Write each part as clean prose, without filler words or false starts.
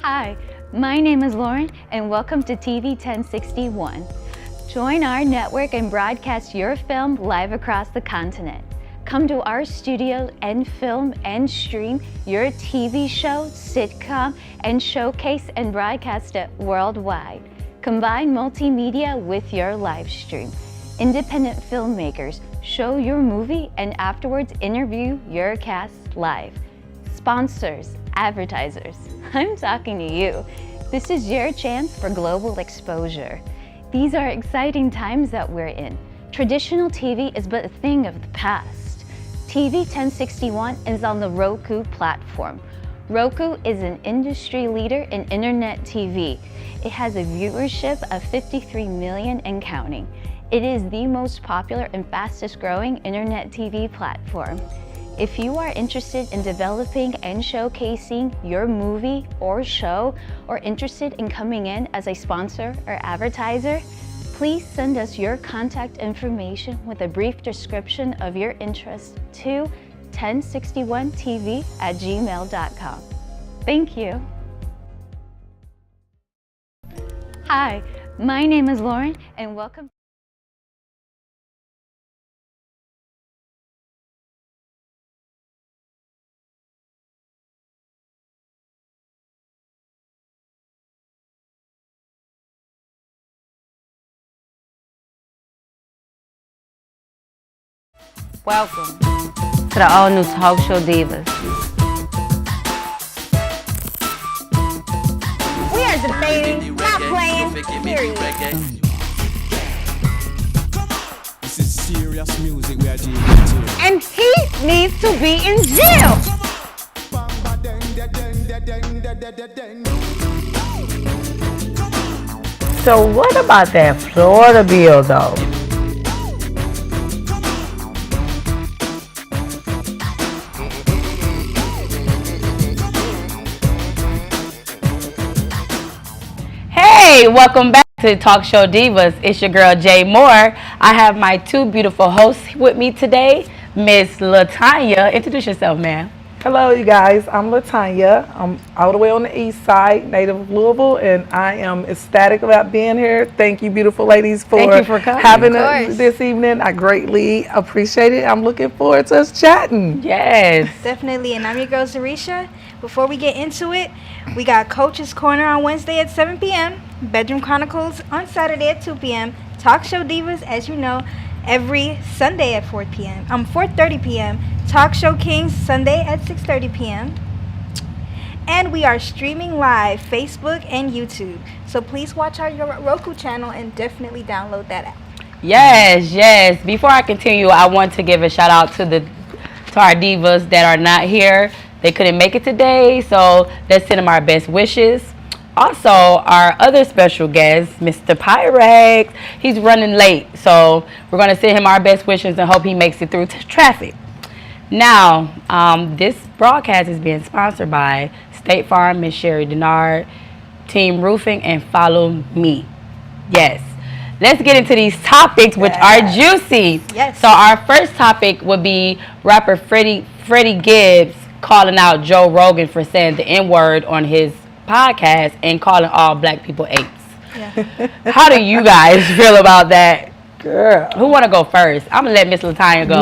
Hi, my name is Lauren and welcome to TV 1061. Join our network and broadcast your film live across the continent. Come to our studio and film and stream your TV show, sitcom, and showcase and broadcast it worldwide. Combine multimedia with your live stream. Independent filmmakers show your movie and afterwards interview your cast live. Sponsors, advertisers, I'm talking to you. This is your chance for global exposure. These are exciting times that we're in. Traditional TV is but a thing of the past. TV 1061 is on the Roku platform. Roku is an industry leader in internet TV. It has a viewership of 53 million and counting. It is the most popular and fastest growing internet TV platform. If you are interested in developing and showcasing your movie or show, or interested in coming in as a sponsor or advertiser, please send us your contact information with a brief description of your interest to 1061tv@gmail.com. Thank you. Hi, my name is Lauren and welcome. Welcome to the all-new talk show Divas. We are debating, not playing, period. This is serious music we are dealing with. And he needs to be in jail. So what about that Florida bill though? Hey, welcome back to Talk Show Divas. It's your girl Jay Moore. I have my two beautiful hosts with me today, Miss LaTanya. Introduce yourself, ma'am. Hello, you guys. I'm LaTanya. I'm all the way on the east side, native of Louisville, and I am ecstatic about being here. Thank you, beautiful ladies, for coming. having us this evening. I greatly appreciate it. I'm looking forward to us chatting. Yes. Definitely, and I'm your girl Zarisha. Before we get into it, we got Coach's Corner on Wednesday at 7 p.m., Bedroom Chronicles on Saturday at 2 p.m., Talk Show Divas, as you know, every Sunday at 4:30 p.m., Talk Show Kings Sunday at 6:30 p.m. And we are streaming live Facebook and YouTube. So please watch our Roku channel and definitely download that app. Yes. Before I continue, I want to give a shout out to our divas that are not here. They couldn't make it today, so let's send them our best wishes. Also, our other special guest, Mr. Pyrex, he's running late, so we're going to send him our best wishes and hope he makes it through traffic. Now, this broadcast is being sponsored by State Farm, Miss Sherry Denard, Team Roofing, and Follow Me. Yes. Let's get into these topics, which are juicy. Yes. So our first topic would be rapper Freddie Gibbs calling out Joe Rogan for saying the N-word on his podcast and calling all black people apes. Yeah. How do you guys feel about that? Girl. Who want to go first? I'm going to let Miss LaTanya go.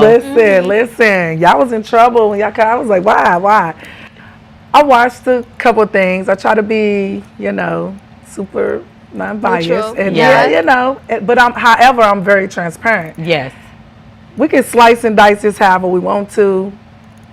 Listen. Y'all was in trouble when y'all came. I was like, why? I watched a couple of things. I try to be, super non-biased. Neutral. And Yeah. but however, I'm very transparent. Yes. We can slice and dice this however we want to.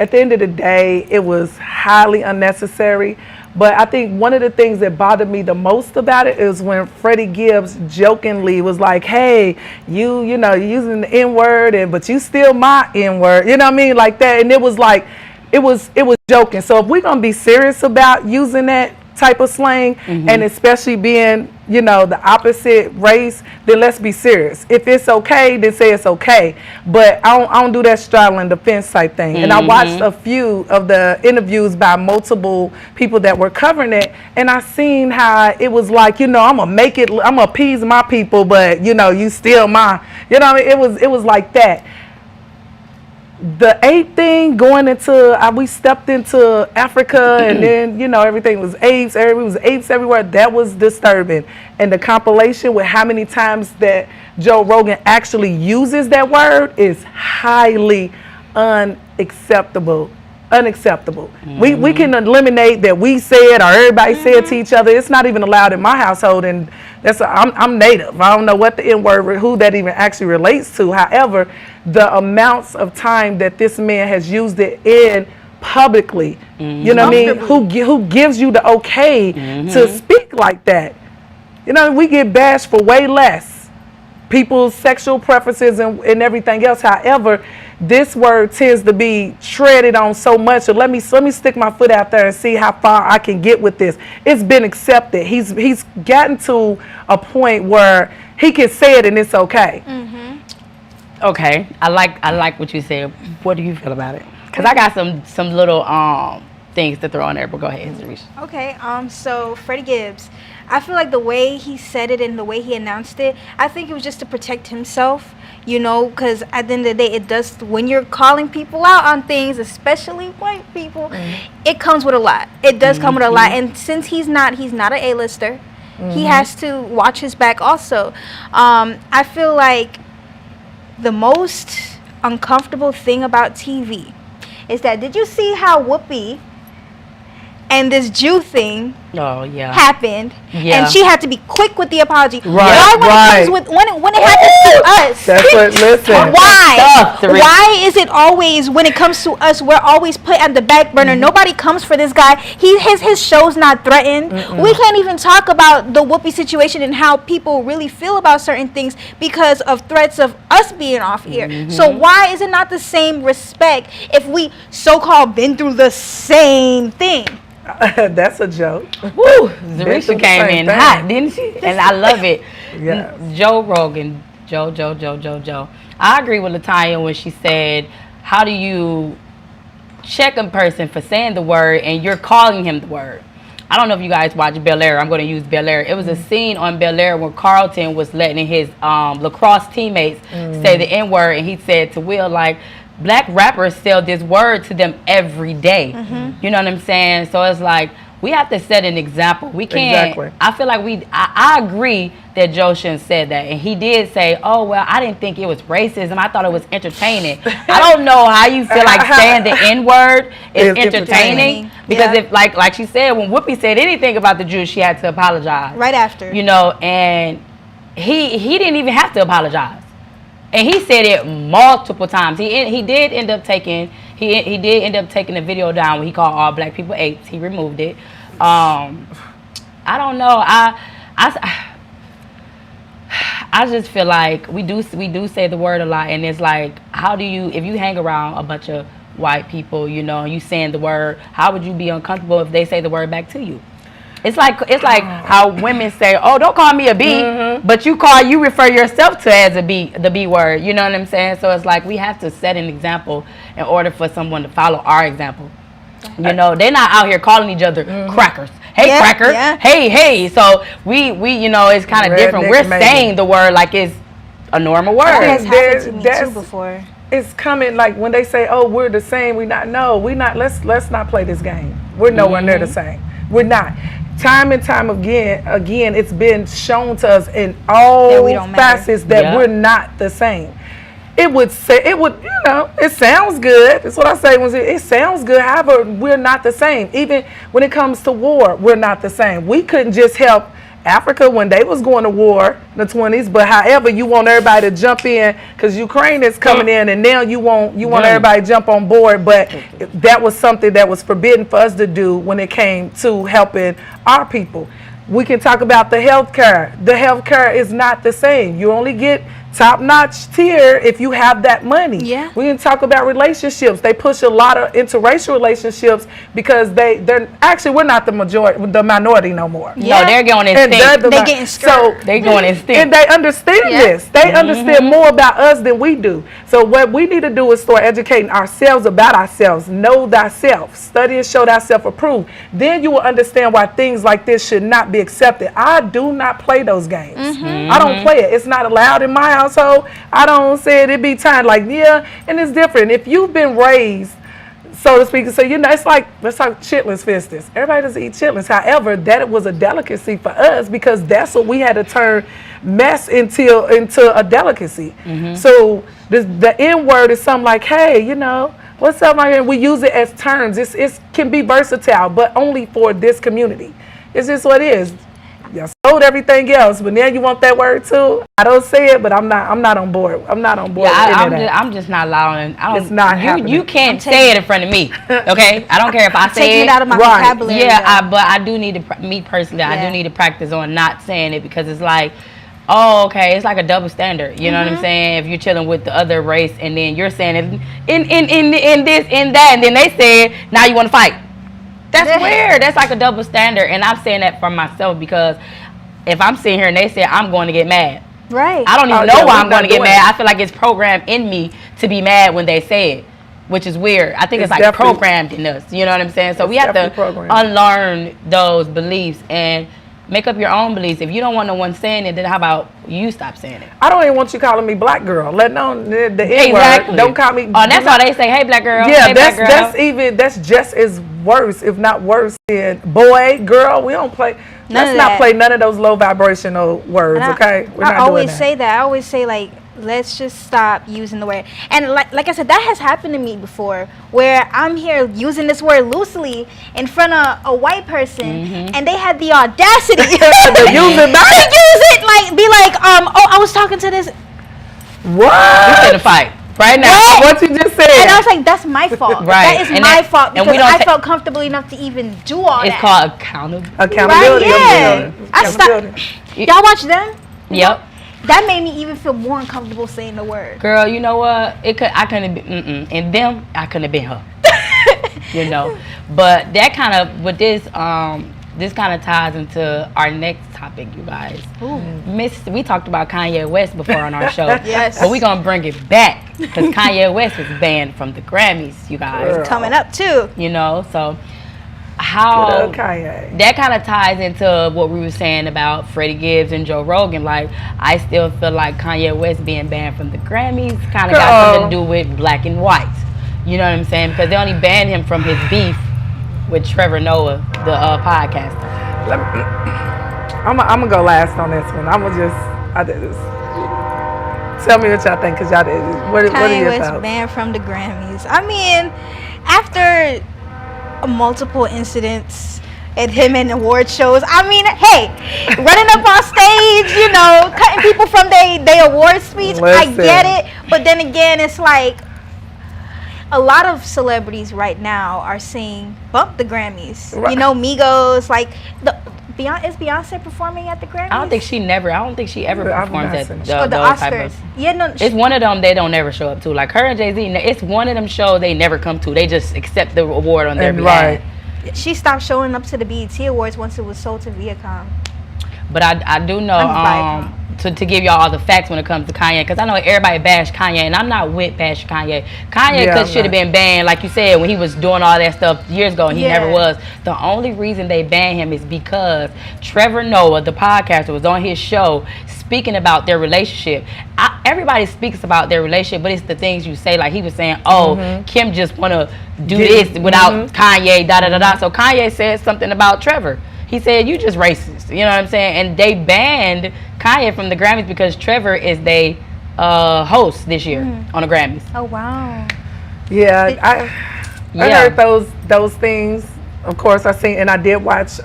At the end of the day, it was highly unnecessary. But I think one of the things that bothered me the most about it is when Freddie Gibbs jokingly was like, hey, you're using the N-word, but you still my N-word. You know what I mean? Like that. And it was like, it was joking. So if we're going to be serious about using that type of slang, and especially being, the opposite race, then let's be serious. If it's okay, then say it's okay. But I don't do that straddling the fence type thing. And I watched a few of the interviews by multiple people that were covering it, and I seen how it was like, I'm gonna appease my people, but you still my, it was like that. the ape thing going into, we stepped into Africa and then, you know, everything was apes, everywhere. That was disturbing. And the compilation with how many times that Joe Rogan actually uses that word is highly unacceptable. We can eliminate that we said or everybody said to each other. It's not even allowed in my household, and I'm native. I don't know what the N word, who that even actually relates to. However, the amounts of time that this man has used it in publicly, you know what I mean? Who gives you the okay to speak like that? You know, we get bashed for way less. People's sexual preferences and everything else. However, this word tends to be treaded on so much. So let me stick my foot out there and see how far I can get with this. It's been accepted. He's gotten to a point where he can say it and it's okay. Okay, I like what you said. What do you feel about it? Because I got some little things to throw on there. But go ahead, Zarisha. Okay. So Freddie Gibbs, I feel like the way he said it and the way he announced it, I think it was just to protect himself. You know, because at the end of the day, it does, when you're calling people out on things, especially white people, it comes with a lot. It does come with a lot. And since he's not an A-lister, he has to watch his back also. I feel like the most uncomfortable thing about TV is that, did you see how Whoopi and this Jew thing happened, and she had to be quick with the apology. Why when it happens to us? That's what. Listen. Why is it always when it comes to us? We're always put on the back burner. Nobody comes for this guy. His show's not threatened. We can't even talk about the Whoopi situation and how people really feel about certain things because of threats of us being off air. So why is it not the same respect if we so-called been through the same thing? That's a joke. Woo! Zarisha came in hot, didn't she? And I love it. Yes. Joe Rogan, Joe. I agree with Latanya when she said, how do you check a person for saying the word and you're calling him the word? I don't know if you guys watch Bel Air. I'm going to use Bel Air. It was a scene on Bel Air where Carlton was letting his lacrosse teammates say the N word, and he said to Will, like, black rappers sell this word to them every day. You know what I'm saying? So it's like, we have to set an example. We can't. Exactly. I feel like I agree that Joe shouldn't said that. And he did say, oh, well, I didn't think it was racism. I thought it was entertaining. I don't know how you feel like saying the N-word is entertaining. Because if, like she said, when Whoopi said anything about the Jews, she had to apologize. Right after. You know, and he didn't even have to apologize. And he said it multiple times. He did end up taking the video down when he called all black people apes. He removed it. I don't know. I just feel like we do say the word a lot, and it's like, how do you, if you hang around a bunch of white people, you know, and you saying the word, how would you be uncomfortable if they say the word back to you? It's like how women say, "Oh, don't call me a B," but you refer yourself to as a B, the B word. You know what I'm saying? So it's like we have to set an example in order for someone to follow our example. You know, they're not out here calling each other crackers. Hey, cracker. Yeah. Hey. So we you know, it's kind of different. We're saying the word like it's a normal word. That has happened to me too before. It's coming like when they say, "Oh, we're the same." We're not. No, we're not. Let's not play this game. We're nowhere near the same. We're not. Time and time again, it's been shown to us in all facets that we're not the same. It would, you know, it sounds good. That's what I say. It sounds good. However, we're not the same. Even when it comes to war, we're not the same. We couldn't just help Africa when they was going to war in the 20s, but however, you want everybody to jump in because Ukraine is coming in, and now you want everybody to jump on board. But that was something that was forbidden for us to do when it came to helping our people. We can talk about the healthcare. The healthcare is not the same. You only get top-notch tier if you have that money. Yeah. We can talk about relationships. They push a lot of interracial relationships because they're actually, we're not the minority no more. Yeah. No, they're going instinct. They're getting scared. They're going instinct. And they understand this. They understand more about us than we do. So what we need to do is start educating ourselves about ourselves. Know thyself. Study and show thyself approved. Then you will understand why things like this should not be accepted. I do not play those games. I don't play it. It's not allowed in my house. household, I don't say it be time. Like, yeah, and it's different. If you've been raised, so to speak, so it's like chitlins fistus. Everybody doesn't eat chitlins. However, that was a delicacy for us because that's what we had to turn mess into a delicacy. So the N word is something like, hey, what's up, my man? We use it as terms. It can be versatile, but only for this community. It's just what it is. You sold everything else, but now you want that word too. I don't say it, but I'm not on board. I'm not on board. Yeah, I'm just not allowing. It's not happening. You can't say it in front of me. Okay, I don't care if I say taking it out of my vocabulary. Yeah, but I do need to. Me personally, I do need to practice on not saying it because it's like, oh, okay, it's like a double standard. You know what I'm saying? If you're chilling with the other race and then you're saying it in this, in that, and then they say it, now you want to fight. That's weird. That's like a double standard. And I'm saying that for myself because if I'm sitting here and they say I'm going to get mad. Right. I don't even know why I'm going to get mad. I feel like it's programmed in me to be mad when they say it, which is weird. I think it's like programmed in us. You know what I'm saying? So we have to unlearn those beliefs and make up your own beliefs. If you don't want no one saying it, then how about you stop saying it? I don't even want you calling me black girl. Let no the N Exactly. word. Don't call me. Oh, that's why they say, "Hey, black girl." Yeah, hey, black girl. that's just as worse, if not worse, than boy, girl. We don't play. Let's not play none of those low vibrational words. Okay, I always say that. I always say like, let's just stop using the word. And like I said, that has happened to me before, where I'm here using this word loosely in front of a white person, and they had the audacity to use it, like be like, oh, I was talking to this. What? We finna fight right now. What you just said? And I was like, that's my fault. Right. That is my fault because I felt comfortable enough to even do all that. It's called accountability. Right? Yeah. I stopped. Y'all watch them? Yep. That made me even feel more uncomfortable saying the word. Girl, you know what? I couldn't have been, and them, I couldn't have been her. But that kind of, with this kind of ties into our next topic, you guys. We talked about Kanye West before on our show. Yes. But we're going to bring it back because Kanye West was banned from the Grammys, you guys. Girl. Coming up, too. So how Kanye. that kind of ties into what we were saying about Freddie Gibbs and Joe Rogan. Like, I still feel like Kanye West being banned from the Grammys kind of got something to do with black and white. You know what I'm saying? Because they only banned him from his beef with Trevor Noah, the podcaster. I'm gonna go last on this one. I did this. Tell me what y'all think, cause y'all did. What are your thoughts? Kanye West banned from the Grammys. I mean, after multiple incidents at him in award shows. I mean, hey, running up on stage, cutting people from their award speech. Listen. I get it, but then again, it's like a lot of celebrities right now are saying bump the Grammys. Right. Migos, like is Beyonce performing at the Grammys? I don't think she ever performs at the Oscars. It's one of them they don't never show up to. Like her and Jay-Z, it's one of them shows they never come to. They just accept the award on their behalf. Right. She stopped showing up to the BET Awards once it was sold to Viacom. But I do know to give y'all all the facts when it comes to Kanye, because I know everybody bashed Kanye, and I'm not with bash Kanye. Kanye should have been banned, like you said, when he was doing all that stuff years ago, and he never was. The only reason they banned him is because Trevor Noah, the podcaster, was on his show speaking about their relationship. Everybody speaks about their relationship, but it's the things you say. Like he was saying, Kim just want to do this without Kanye, da-da-da-da. So Kanye said something about Trevor. He said, you just racist. You know what I'm saying? And they banned Kanye from the Grammys because Trevor is the host this year on the Grammys. Oh, wow. Yeah, I heard those things. Of course, I seen, and I did watch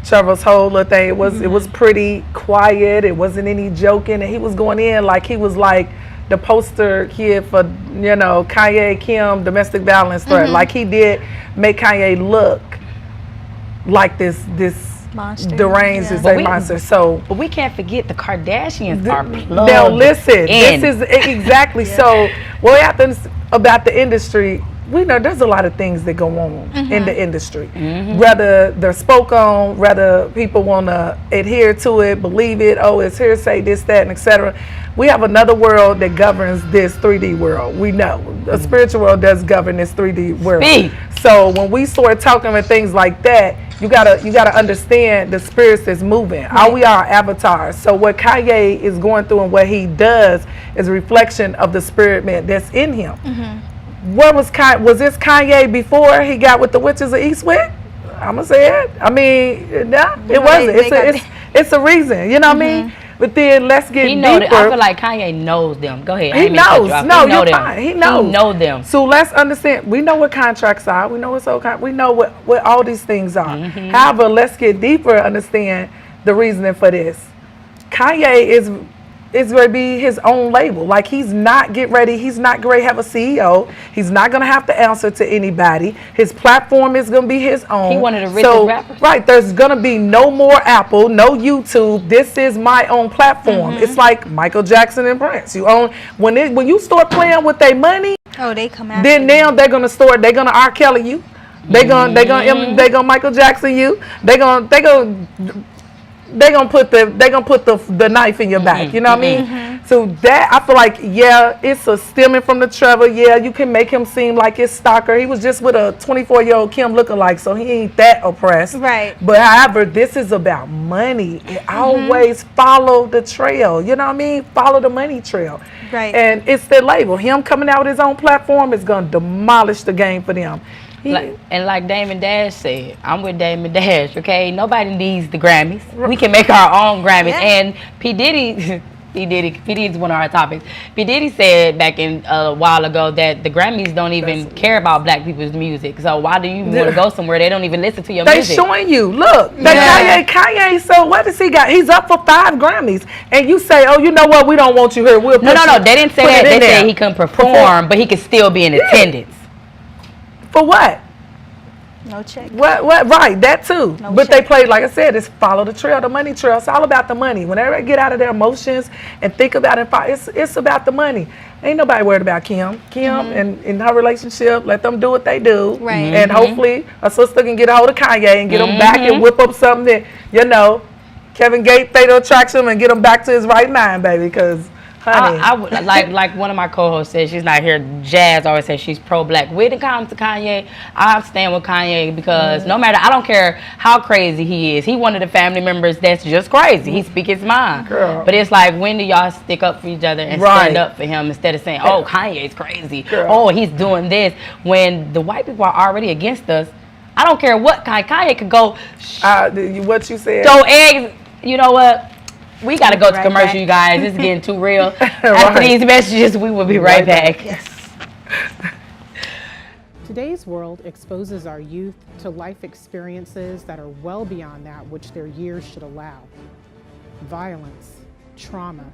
Trevor's whole little thing. It was pretty quiet. It wasn't any joking. And he was going in like he was like the poster kid for, Kanye, Kim, domestic violence threat. Like he did make Kanye look like this monster, deranged monster. So, but we can't forget the Kardashians are plugged. Now listen, this is exactly so. What happens about the industry? we know there's a lot of things that go on in the industry. Whether they're spoke on, whether people want to adhere to it, believe it, oh, it's hearsay, this, that, and etc. We have another world that governs this 3D world. We know the spiritual world does govern this 3D world. So when we start talking about things like that, you gotta understand the spirits that's moving. All we are avatars. So what Kanye is going through and what he does is a reflection of the spirit man that's in him. What was this Kanye before he got with the Witches of Eastwick? I'ma say it. I mean, no, it wasn't. It's a reason. You know what I mean? But then let's get deeper. I feel like Kanye knows them. Go ahead. He knows. No, you're fine. He knows. He know them. So let's understand. We know what contracts are. We know we know what all these things are. However, let's get deeper. Understand the reasoning for this. Kanye is going to be his own label. Like he's not He's not going to have a CEO. He's not going to have to answer to anybody. His platform is going to be his own. He one of the richest rappers. Right. There's going to be no more Apple, no YouTube. This is my own platform. It's like Michael Jackson and Prince. You own when you start playing with their money. Oh, they come after. Then now they're going to R. Kelly you. They're going to Michael Jackson you. They're going to put the knife in your back, you know what I mean? So that, I feel like, yeah, it's a stemming from the Trevor. Yeah, you can make him seem like it's stalker. He was just with a 24-year-old Kim lookalike, so he ain't that oppressed. Right. But however, this is about money. It always follow the trail, you know what I mean? Follow the money trail. Right. And it's the label. Him coming out with his own platform is going to demolish the game for them. Like Damon Dash said, I'm with Damon Dash, okay? Nobody needs the Grammys. We can make our own Grammys. Yeah. And P. Diddy's one of our topics. P. Diddy said back in a while ago that the Grammys don't even care about black people's music. So why do you want to go somewhere they don't even listen to your music? They showing you, look, Kanye, so what does he got? He's up for 5 Grammys. And you say, oh, you know what, we don't want you here. We'll No, they didn't say that. They said he couldn't perform, but he could still be in attendance. For what? No check. What? Right, that too. No but check. they played, like I said, it's follow the trail, the money trail. It's all about the money. Whenever they get out of their emotions and think about it, it's about the money. Ain't nobody worried about Kim. And her relationship, let them do what they do. Right. And hopefully a sister can get a hold of Kanye and get him back and whip up something that, you know, Kevin Gates Fatal Attraction and get him back to his right mind, baby, because honey. I would like one of my co-hosts said, she's not here. Jazz always says she's pro-black. When it comes to Kanye, I stand with Kanye because no matter, I don't care how crazy he is. He one of the family members that's just crazy. He speaks his mind. Girl. But it's like, when do y'all stick up for each other and stand up for him instead of saying, oh, Kanye's crazy. Girl. Oh, he's doing this. When the white people are already against us, I don't care what Kanye could go. What you said? Throw eggs. You know what? We got to go to Right commercial, back. you guys. It's getting too real. After Right. these messages, we will be right back. Yes. Today's world exposes our youth to life experiences that are well beyond that which their years should allow. Violence, trauma,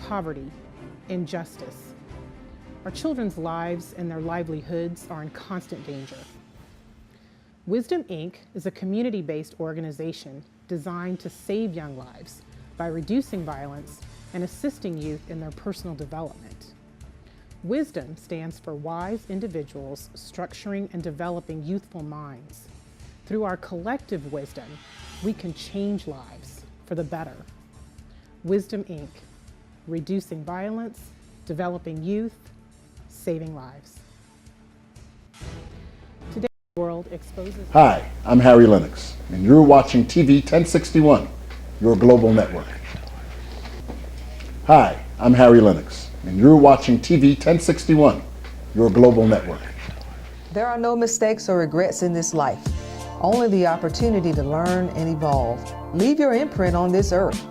poverty, injustice. Our children's lives and their livelihoods are in constant danger. Wisdom, Inc. is a community-based organization designed to save young lives by reducing violence and assisting youth in their personal development. Wisdom stands for wise individuals structuring and developing youthful minds. Through our collective wisdom, we can change lives for the better. Wisdom, Inc. Reducing violence, developing youth, saving lives. Today's world exposes... Hi, I'm Harry Lennox, and you're watching TV 1061, your global network. Hi, I'm Harry Lennox, and you're watching TV 1061, your global network. There are no mistakes or regrets in this life, only the opportunity to learn and evolve. Leave your imprint on this earth.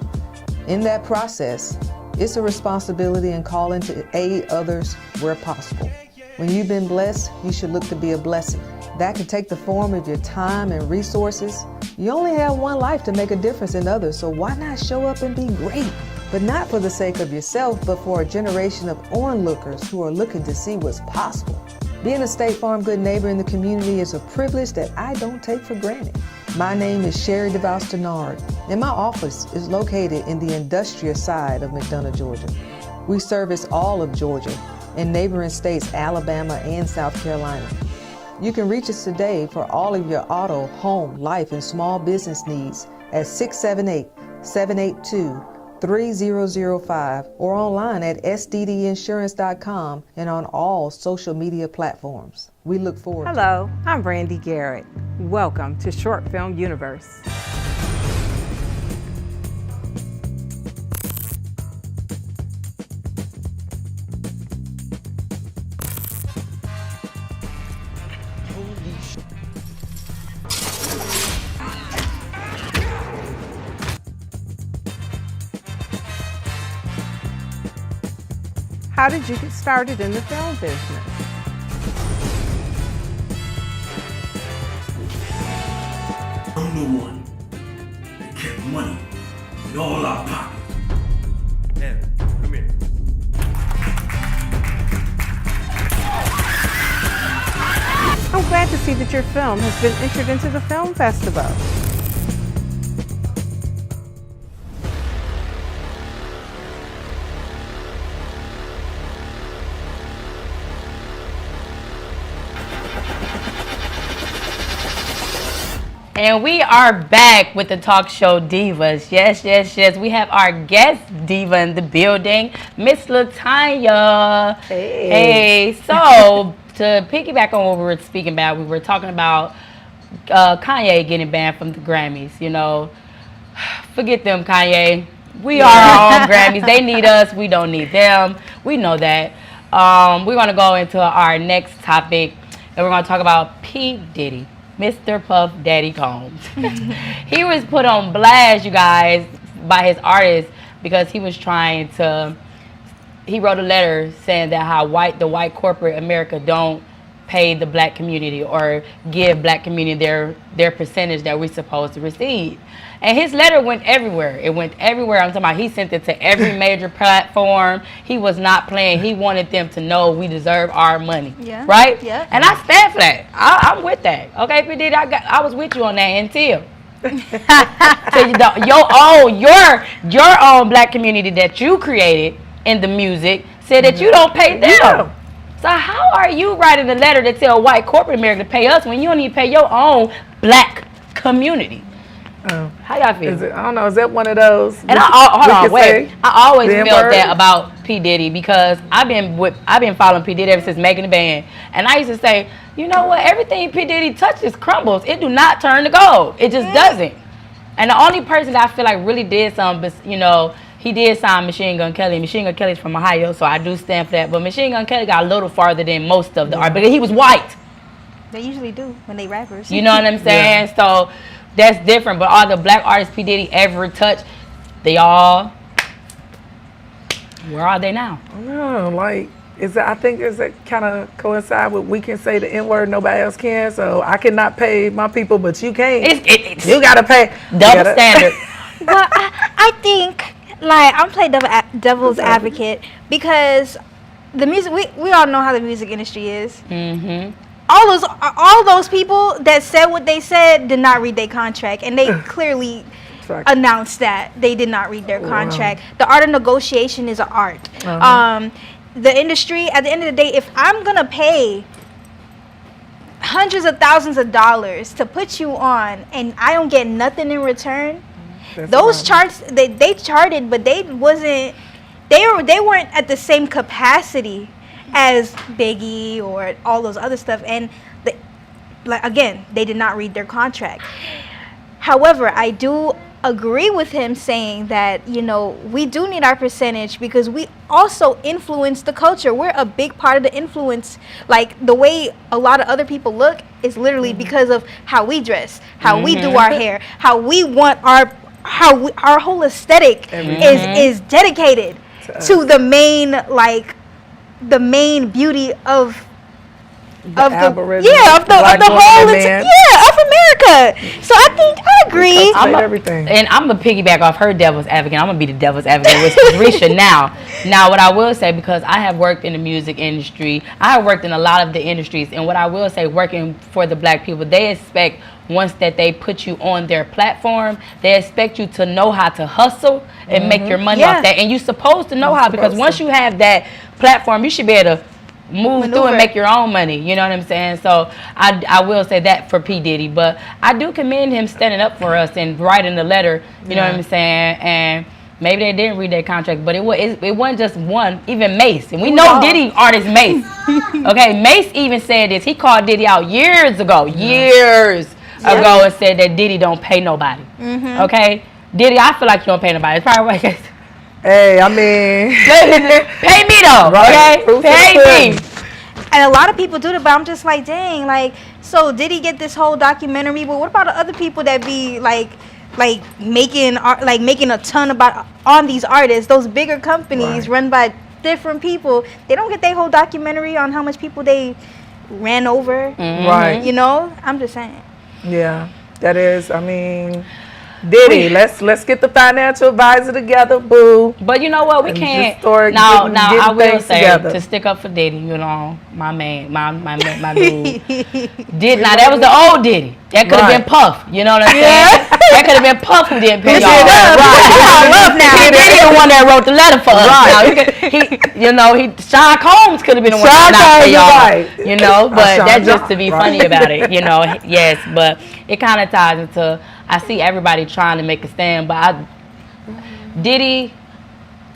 In that process, it's a responsibility and calling to aid others where possible. When you've been blessed, you should look to be a blessing. That can take the form of your time and resources. You only have one life to make a difference in others, so why not show up and be great? But not for the sake of yourself, but for a generation of onlookers who are looking to see what's possible. Being a State Farm good neighbor in the community is a privilege that I don't take for granted. My name is Sherry Divas Denard, and my office is located in the industrial side of McDonough, Georgia. We service all of Georgia, in neighboring states Alabama and South Carolina. You can reach us today for all of your auto, home, life, and small business needs at 678-782-3005 or online at sddinsurance.com and on all social media platforms. We look forward Hello, I'm Brandy Garrett. Welcome to Short Film Universe. How did you get started in the film business? I'm the one that kept money in all our pockets. Evan, come here. I'm glad to see that your film has been entered into the film festival. And we are back with the talk show Divas. Yes, yes, yes. We have our guest diva in the building, Miss LaTanya. Hey. So to piggyback on what we were speaking about, we were talking about Kanye getting banned from the Grammys. You know, forget them, Kanye. We are our own Grammys. They need us. We don't need them. We know that. We're going to go into our next topic, and we're going to talk about P. Diddy. Mr. Puff Daddy Combs. He was put on blast, you guys, by his artists because he was trying to, he wrote a letter saying that how the white corporate America don't pay the black community or give black community their percentage that we're supposed to receive. And his letter went everywhere. It went everywhere. I'm talking about he sent it to every major platform. He was not playing. He wanted them to know we deserve our money. Yeah. Right? Yeah. And I stand for that. I'm with that. Okay, P. Diddy, I was with you on that until. your own black community that you created in the music said that you don't pay them. Yeah. So how are you writing a letter to tell white corporate America to pay us when you don't even pay your own black community? How y'all feel? I don't know. Is that one of those? And I always felt that about P. Diddy because I've been following P. Diddy ever since making the band, and I used to say, you know what? Everything P. Diddy touches crumbles. It do not turn to gold. It just doesn't. And the only person that I feel like really did something, but you know, he did sign Machine Gun Kelly. Machine Gun Kelly's from Ohio, so I do stand for that. But Machine Gun Kelly got a little farther than most of the art because he was white. They usually do when they rappers. You know what I'm saying? Yeah. So that's different. But all the black artists P. Diddy ever touched, they all, where are they now? I don't know, like, I think it's that kind of coincide with we can say the N-word, nobody else can. So I cannot pay my people, but you can't. You got to pay. Double standard. Well, I think, like, I'm playing devil's advocate because the music, we all know how the music industry is. Mm-hmm. All those people that said what they said did not read their contract, and they clearly announced that they did not read their contract. The art of negotiation is an art. The industry, at the end of the day, if I'm gonna pay hundreds of thousands of dollars to put you on, and I don't get nothing in return, those charts they charted, but they weren't at the same capacity as Biggie or all those other stuff, and they did not read their contract. However, I do agree with him saying that, you know, we do need our percentage because we also influence the culture. We're a big part of the influence. Like, the way a lot of other people look is literally because of how we dress, how we do our hair, how we want our whole aesthetic is dedicated to the main beauty of the America. So I think I agree. I'm gonna piggyback off her devil's advocate. I'm gonna be the devil's advocate with Risha now. Now, what I will say, because I have worked in the music industry, I have worked in a lot of the industries, and what I will say, working for the black people, they expect once that they put you on their platform, they expect you to know how to hustle and make your money off that. And you're supposed to know how, because once you have that platform, you should be able to move through and Maneuver. make your own money. You know what I'm saying? So I will say that for P. Diddy. But I do commend him standing up for us and writing the letter. You know what I'm saying? And maybe they didn't read their contract, but it wasn't just one. Even Mace, and we know Diddy artist Mace. Okay, Mace even said this. He called Diddy out years ago, ago, and said that Diddy don't pay nobody. Okay, Diddy, I feel like you don't pay nobody. It's probably right. Hey, I mean, pay me though, Right. okay? Pay me. And a lot of people do that, but I'm just like, dang, like, so did he get this whole documentary? But what about the other people that be like making a ton on these artists? Those bigger companies run by different people, they don't get their whole documentary on how much people they ran over. Right. You know, I'm just saying. Yeah, that is. I mean, Diddy, let's get the financial advisor together, boo. But you know what? We And can't. just start Now getting I will things say together. to stick up for Diddy. You know, my man, my dude. Now that was the old Diddy. That could have been Puff. You know what I'm saying? That could have been Puff who didn't pay y'all. Diddy the one that wrote the letter for us. Now, Sean Combs could have been the one that not pay y'all. You know, but that's just to be funny about it. You know, yes, but it kind of ties into. I see everybody trying to make a stand, but Diddy,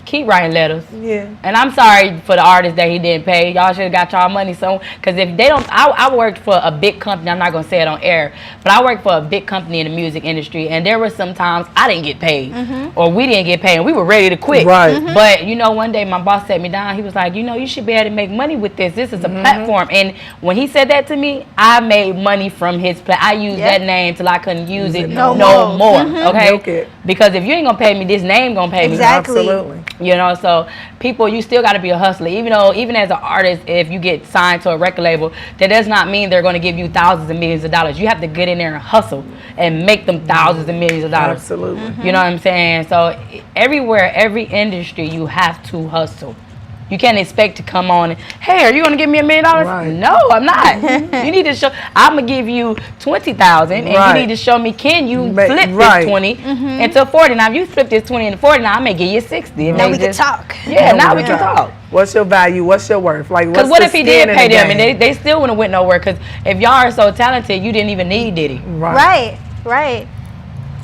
keep writing letters. Yeah. And I'm sorry for the artists that he didn't pay. Y'all should have got y'all money soon. Because if they don't, I worked for a big company. I'm not going to say it on air. But I worked for a big company in the music industry. And there were some times I didn't get paid. Or we didn't get paid. And we were ready to quit. Right. But, you know, one day my boss sat me down. He was like, you know, you should be able to make money with this. This is a platform. And when he said that to me, I made money from his I used that name till I couldn't use it no more. Okay? Because if you ain't going to pay me, this name going to pay me. Exactly. Absolutely. You know, so people, you still got to be a hustler. Even as an artist, if you get signed to a record label, that does not mean they're going to give you thousands of millions of dollars. You have to get in there and hustle and make them thousands of millions of dollars. Absolutely. You know what I'm saying? So everywhere, every industry, you have to hustle. You can't expect to come on and, hey, are you going to give me $1 million? Right. No, I'm not. You need to show, I'm going to give you 20,000 and you need to show me, can you flip this 20 into 40? Now, if you flip this 20 into 40, now I may give you 60. Now we can talk. Yeah, now we can talk. What's your value? What's your worth? Like, because what if he did pay them and they still wouldn't have went nowhere? Because if y'all are so talented, you didn't even need Diddy. Right.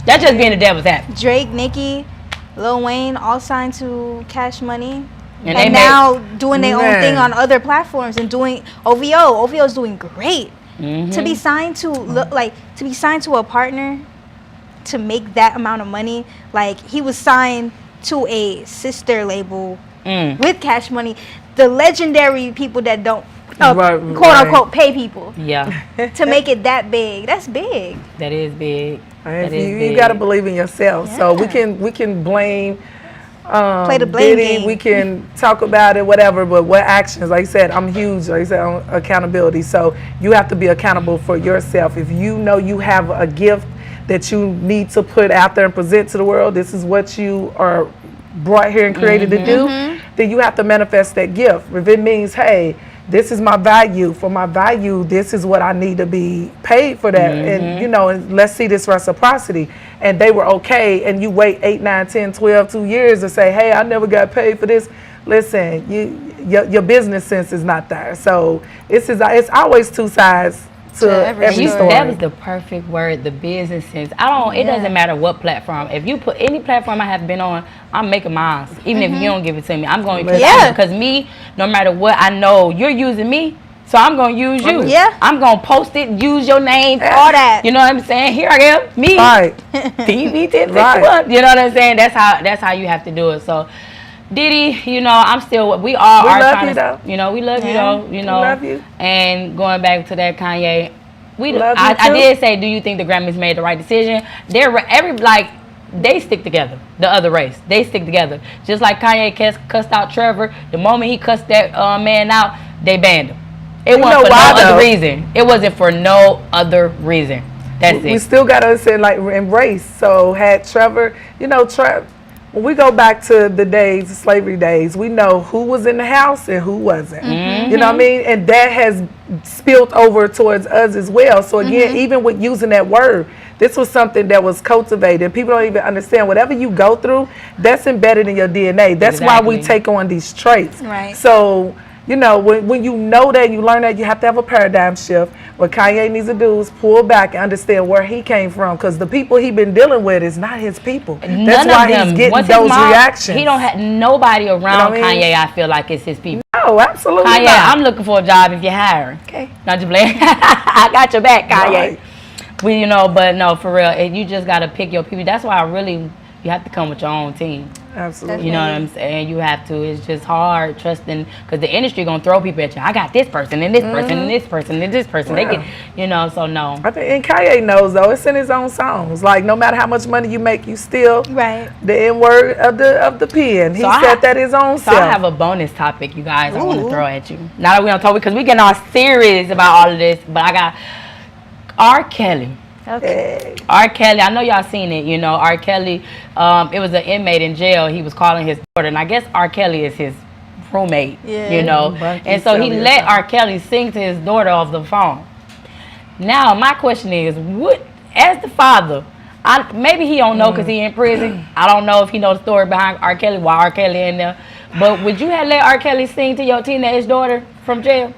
That's just being the devil's advocate. Drake, Nicki, Lil Wayne, all signed to Cash Money. And And now doing their own thing on other platforms and doing OVO. OVO is doing great. To be signed to a partner to make that amount of money, like he was signed to a sister label with Cash Money, the legendary people that don't quote unquote pay people. Yeah. To make it that big, that's big. That is big. You got to believe in yourself. Yeah. So we can blame. Play the blame Diddy, game. we can talk about it, whatever, but what actions? Like I said, I'm huge, like I said, on accountability. So you have to be accountable for yourself. If you know you have a gift that you need to put out there and present to the world, this is what you are brought here and created to do, then you have to manifest that gift. If it means, hey, this is my value. For my value, this is what I need to be paid for that. And, you know, and let's see this reciprocity. And they were okay. And you wait 8, 9, 10, 12, 2 years to say, hey, I never got paid for this. Listen, your business sense is not there. So it's always two sides to every story. That was the perfect word, the business sense. It doesn't matter what platform. If you put any platform I have been on, I'm making mine. Even if you don't give it to me, I'm going to because me, no matter what, I know you're using me. So I'm going to use you. Yeah. I'm going to post it, use your name, all that. You know what I'm saying? Here I am, me. Right. TV 1061. You know what I'm saying? That's how you have to do it. So Diddy, you know, we all are trying to, though. you know, we love you though, you know. We love you. And going back to that Kanye, I I did say, do you think the Grammys made the right decision? They stick together. The other race, they stick together. Just like Kanye cussed out Trevor, the moment he cussed that man out, they banned him. It wasn't for no other reason. It wasn't for no other reason. That's it. We still got to say, like, embrace. So had Trevor, you know, when we go back to the days, the slavery days, we know who was in the house and who wasn't. You know what I mean? And that has spilled over towards us as well. So again, even with using that word, This was something that was cultivated. People don't even understand. Whatever you go through, that's embedded in your DNA. That's why we take on these traits. Right. So, you know, when you know that, you learn that, you have to have a paradigm shift. What Kanye needs to do is pull back and understand where he came from, because the people he been dealing with is not his people. That's why he's getting those reactions. He don't have nobody around Kanye. I feel like it's his people. No, absolutely Kanye, not. I'm looking for a job if you're hiring. Okay, not just playing. I got your back, Kanye. Right. You know, but no, for real, you just gotta pick your people. That's why you have to come with your own team. Absolutely. You know what I'm saying? You have to. It's just hard trusting, because the industry gonna throw people at you. I got this person and this person and this person and this person. Yeah. They get, you know. So no. I think, and Kanye knows though. It's in his own songs. Like no matter how much money you make, you still right. The N word of the pen. He said that his own self. So I have a bonus topic, you guys. I want to throw at you. Now that we don't talk, because we getting all serious about all of this, but I got R. Kelly. Okay. R. Kelly, I know y'all seen it, you know. R. Kelly, it was an inmate in jail. He was calling his daughter, and I guess R. Kelly is his roommate, you know. And so he let R. Kelly sing to his daughter off the phone. Now, my question is, what, as the father, maybe he don't know because he in prison. I don't know if he knows the story behind R. Kelly, why R. Kelly in there. But would you have let R. Kelly sing to your teenage daughter from jail?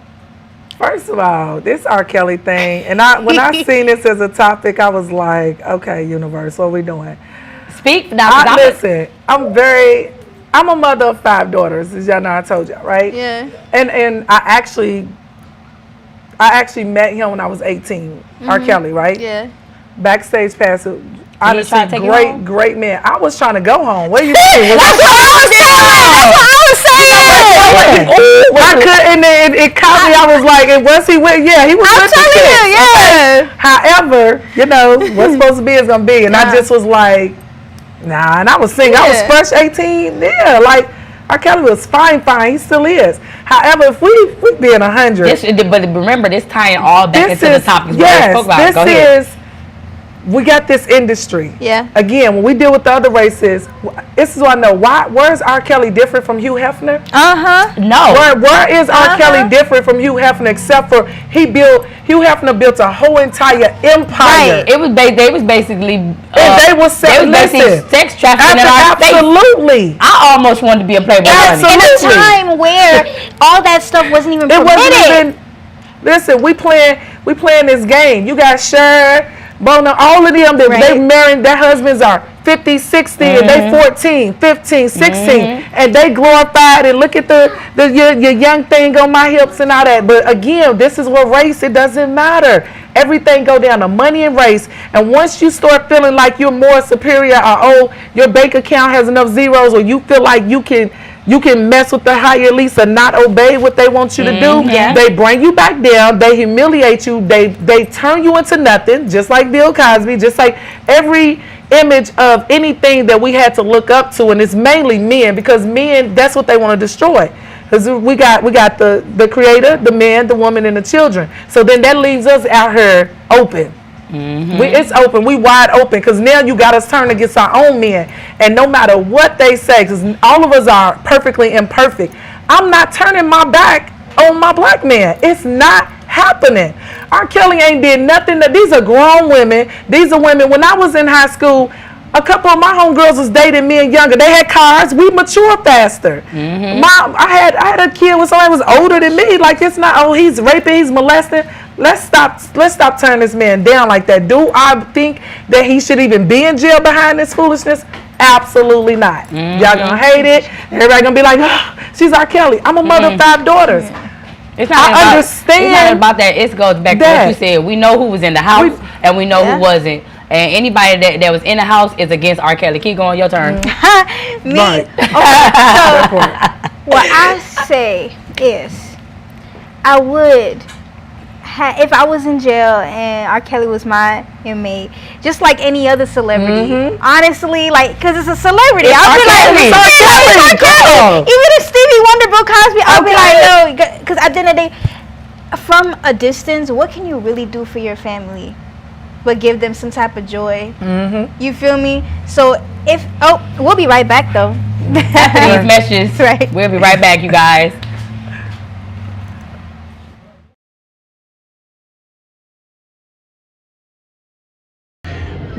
First of all, this R. Kelly thing, and when I seen this as a topic, I was like, okay, universe, what are we doing? Speak now. Listen, I'm a mother of 5 daughters, as y'all know I told y'all, right? Yeah. And I actually met him when I was 18, R. Kelly, right? Yeah. Backstage pass. Honestly, great man. I was trying to go home. What do you think? That's what I was saying. I couldn't. It caught me. I was like, and was he with? Yeah, he was with the kids. Yeah. Okay. However, you know, what's supposed to be is gonna be, and I just was like, nah. And I was singing. I was fresh 18. Yeah, like R. Kelly was fine. He still is. However, if we being 100, but remember, this tying all back into the topics. Yes, this is. We got this industry. Yeah. Again, when we deal with the other races, this is what I know. Where is R. Kelly different from Hugh Hefner? No. Where is R. Kelly different from Hugh Hefner, except for Hugh Hefner built a whole entire empire. Right. They was basically they was sex trafficking in our state. Absolutely. I almost wanted to be a Playboy bunny. In a time where all that stuff wasn't even permitted. Listen, we playing this game. You got Cher, Bona, all of them, they married, their husbands are 50, 60, and they 14, 15, 16, and they glorified, and look at your young thing on my hips and all that. But again, this is what race, it doesn't matter. Everything go down to money and race, and once you start feeling like you're more superior, or your bank account has enough zeros, or you feel like you can mess with the higher lease and not obey what they want you to do. They bring you back down. They humiliate you. They turn you into nothing, just like Bill Cosby, just like every image of anything that we had to look up to, and it's mainly men, because men, that's what they want to destroy. Because we got the creator, the man, the woman, and the children. So then that leaves us out here open. It's open. We wide open, because now you got us turned against our own men. And no matter what they say, because all of us are perfectly imperfect, I'm not turning my back on my black man. It's not happening. R. Kelly ain't did nothing. These are grown women. These are women. When I was in high school, a couple of my homegirls was dating me and younger. They had cars. We mature faster. I had a kid with somebody who was older than me. Like, it's not, he's raping, he's molesting. Let's stop turning this man down like that. Do I think that he should even be in jail behind this foolishness? Absolutely not. Y'all gonna hate it. Everybody gonna be like, oh, she's R. Kelly. I'm a mother of 5 daughters. It's not understand. It's not about that. It goes back to what you said. We know who was in the house and we know who wasn't. And anybody that was in the house is against R. Kelly. Keep going, your turn. Me. Right. Okay, so what I say is, I would, if I was in jail and R. Kelly was my inmate, just like any other celebrity, honestly, like, because it's a celebrity, I'll be like, it's R. Kelly. Even if Stevie Wonder, Bill Cosby, I'll be like, no, because at the end of the day, from a distance, what can you really do for your family but give them some type of joy? You feel me? So we'll be right back though. After these messages, right. We'll be right back, you guys.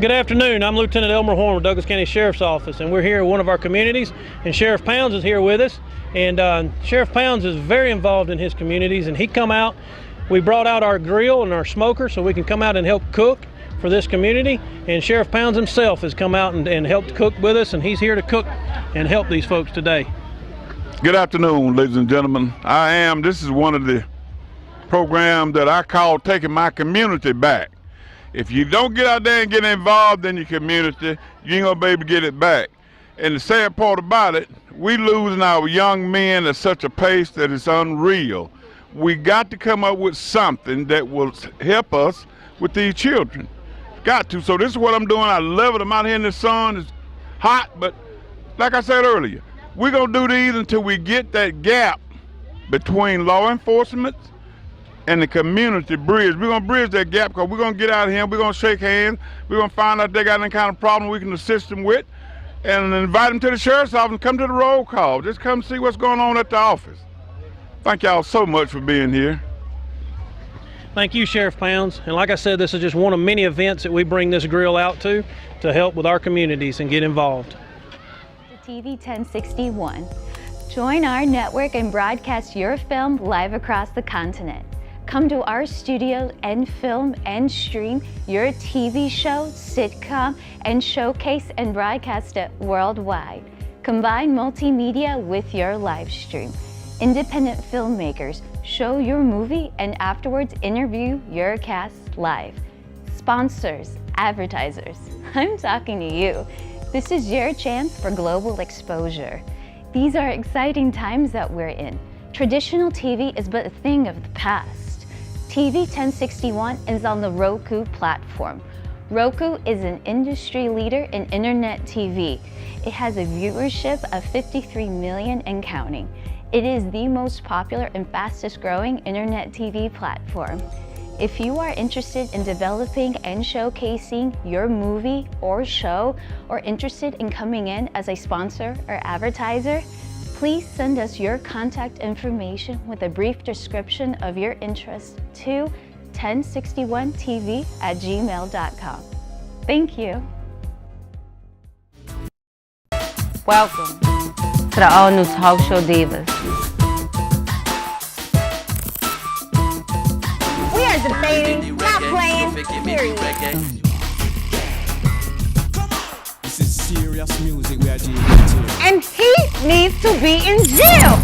Good afternoon. I'm Lieutenant Elmer Horn with Douglas County Sheriff's Office, and we're here at one of our communities, and Sheriff Pounds is here with us. And Sheriff Pounds is very involved in his communities, and he come out. We brought out our grill and our smoker so we can come out and help cook for this community. And Sheriff Pounds himself has come out and helped cook with us, and he's here to cook and help these folks today. Good afternoon, ladies and gentlemen. This is one of the programs that I call taking my community back. If you don't get out there and get involved in your community, you ain't gonna be able to get it back. And the sad part about it, we losing our young men at such a pace that it's unreal. We got to come up with something that will help us with these children. Got to. So this is what I'm doing. I love it. I'm out here in the sun. It's hot, but like I said earlier, we're gonna do these until we get that gap between law enforcement and the community bridge. We're gonna bridge that gap because we're gonna get out of here, we're gonna shake hands, we're gonna find out if they got any kind of problem we can assist them with, and invite them to the sheriff's office and come to the roll call. Just come see what's going on at the office. Thank y'all so much for being here. Thank you, Sheriff Pounds. And like I said, this is just one of many events that we bring this grill out to help with our communities and get involved. TV 1061. Join our network and broadcast your film live across the continent. Come to our studio and film and stream your TV show, sitcom, and showcase and broadcast it worldwide. Combine multimedia with your live stream. Independent filmmakers show your movie and afterwards interview your cast live. Sponsors, advertisers, I'm talking to you. This is your chance for global exposure. These are exciting times that we're in. Traditional TV is but a thing of the past. TV 1061 is on the Roku platform. Roku is an industry leader in internet TV. It has a viewership of 53 million and counting. It is the most popular and fastest growing internet TV platform. If you are interested in developing and showcasing your movie or show, or interested in coming in as a sponsor or advertiser, please send us your contact information with a brief description of your interest to 1061tv@gmail.com. Thank you. Welcome to the all-new talk show Divas. We are debating, not playing, period. This is serious music we are dealing with. And he needs to be in jail.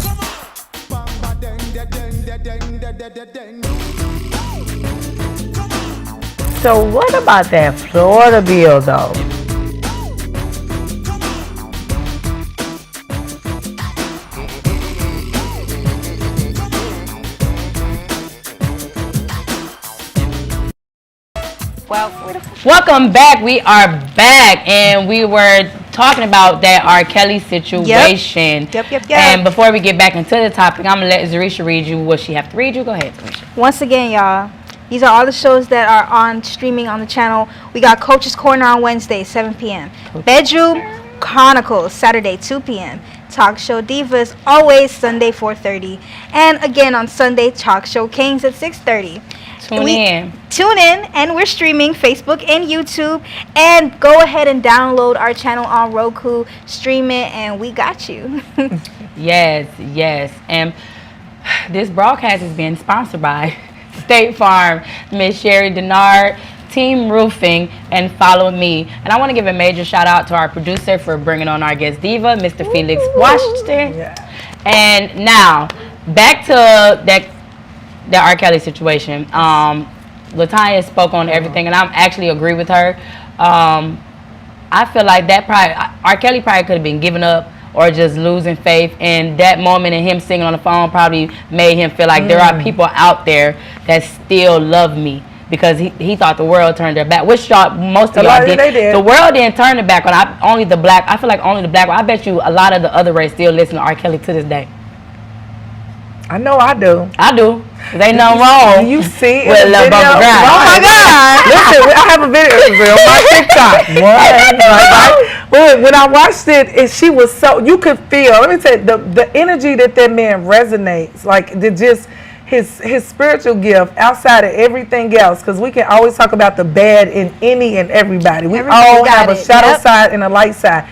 So what about that Florida bill though? Welcome back. We are back, and we were talking about that R. Kelly situation. Yep. And before we get back into the topic, I'm gonna let Zarisha read you what she have to read you. Go ahead, Zarisha. Once again, y'all, these are all the shows that are on streaming on the channel. We got Coach's Corner on Wednesday, 7 p.m. Bedroom Chronicles, Saturday, 2 p.m. Talk Show Divas, always Sunday, 4:30. And again on Sunday, Talk Show Kings at 6:30. Tune in, and we're streaming Facebook and YouTube. And go ahead and download our channel on Roku, stream it, and we got you. Yes. And this broadcast is being sponsored by State Farm, Miss Sherry Denard, Team Roofing, and Follow Me. And I want to give a major shout out to our producer for bringing on our guest diva, Mr. Felix Washington. Yeah. And now back to that R. Kelly situation. LaTanya spoke on everything, and I actually agree with her. I feel like that R. Kelly probably could have been giving up or just losing faith, and that moment and him singing on the phone probably made him feel like there are people out there that still love me, because he thought the world turned their back, which most of y'all did. The world didn't turn their back on only the black. I feel like only the black. I bet you a lot of the other race still listen to R. Kelly to this day. I know I do. There ain't nothing wrong. You see with a little bump of ground. Oh my God! Listen, I have a video on my TikTok. When I watched it, she was so, you could feel. Let me tell you, the energy that man resonates. Like his spiritual gift outside of everything else, because we can always talk about the bad in any and everybody. We all have a shadow side and a light side.